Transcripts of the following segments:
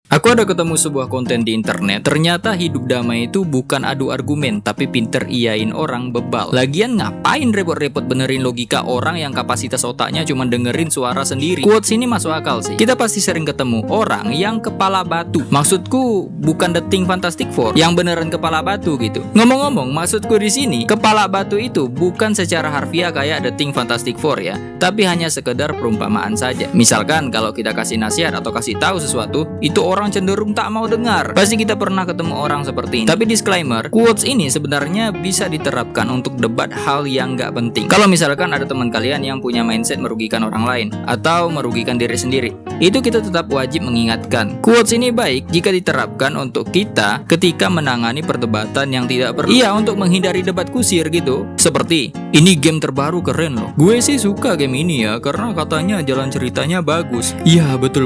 Aku ada ketemu sebuah konten di internet. Ternyata hidup damai itu bukan adu argumen, tapi pinter iyain orang bebal. Lagian ngapain repot-repot benerin logika orang yang kapasitas otaknya cuma dengerin suara sendiri. Quotes ini masuk akal sih. Kita pasti sering ketemu orang yang kepala batu. Maksudku bukan The Thing Fantastic Four yang beneran kepala batu gitu. Ngomong-ngomong, maksudku di sini kepala batu itu bukan secara harfiah kayak The Thing Fantastic Four ya, tapi hanya sekedar perumpamaan saja. Misalkan kalau kita kasih nasihat atau kasih tahu sesuatu, itu orang cenderung tak mau dengar. Pasti kita pernah ketemu orang seperti ini. Tapi disclaimer, quotes ini sebenarnya bisa diterapkan untuk debat hal yang gak penting. Kalau misalkan ada teman kalian yang punya mindset merugikan orang lain atau merugikan diri sendiri, itu kita tetap wajib mengingatkan. Quotes ini baik jika diterapkan untuk kita ketika menangani perdebatan yang tidak perlu. Iya, untuk menghindari debat kusir gitu. Seperti, ini game terbaru keren loh. Gue sih suka game ini ya, karena katanya jalan ceritanya bagus. Iya, betul.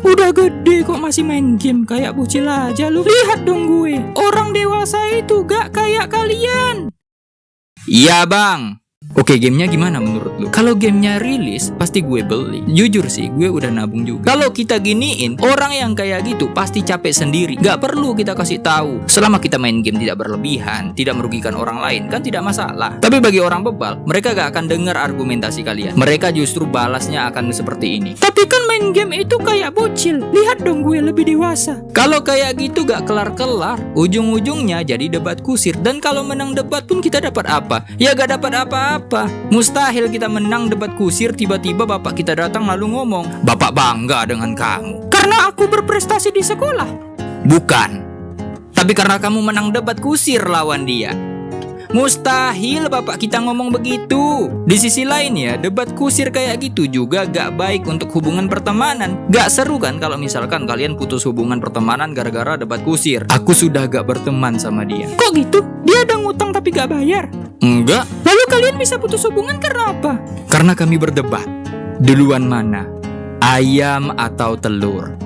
Udah gede kok masih main game kayak bocil aja lu. Lihat dong gue, orang dewasa itu gak kayak kalian. Iya bang. Oke, gamenya gimana menurut lu? Kalau gamenya rilis, pasti gue beli. Jujur sih, gue udah nabung juga. Kalau kita giniin, orang yang kayak gitu pasti capek sendiri. Gak perlu kita kasih tahu. Selama kita main game tidak berlebihan, tidak merugikan orang lain, kan tidak masalah. Tapi bagi orang bebal, mereka gak akan dengar argumentasi kalian. Mereka justru balasnya akan seperti ini. Tapi kan main game itu kayak bocil. Lihat dong gue lebih dewasa. Kalau kayak gitu gak kelar-kelar. Ujung-ujungnya jadi debat kusir. Dan kalau menang debat pun kita dapat apa? Ya gak dapat apa-apa. Mustahil kita menang debat kusir tiba-tiba bapak kita datang lalu ngomong, "Bapak bangga dengan kamu karena aku berprestasi di sekolah." Bukan, tapi karena kamu menang debat kusir lawan dia. Mustahil bapak kita ngomong begitu. Di sisi lain ya, debat kusir kayak gitu juga gak baik untuk hubungan pertemanan. Gak seru kan kalau misalkan kalian putus hubungan pertemanan gara-gara debat kusir. Aku sudah gak berteman sama dia. Kok gitu? Dia ada ngutang tapi gak bayar? Enggak. Lalu kalian bisa putus hubungan karena apa? Karena kami berdebat. Duluan mana? Ayam atau telur?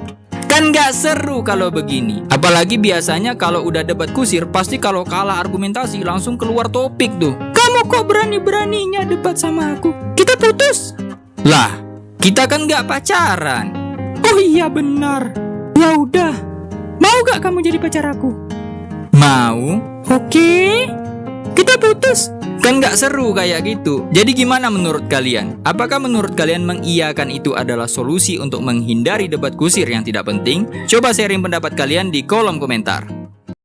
Kan gak seru kalau begini. Apalagi biasanya kalau udah debat kusir, pasti kalau kalah argumentasi langsung keluar topik tuh. Kamu kok berani-beraninya debat sama aku? Kita putus. Lah, kita kan gak pacaran. Oh iya benar. Ya udah, mau gak kamu jadi pacar aku? Mau. Oke, kita putus. Kan gak seru kayak gitu. Jadi gimana menurut kalian? Apakah menurut kalian mengiyakan itu adalah solusi untuk menghindari debat kusir yang tidak penting? Coba sharing pendapat kalian di kolom komentar.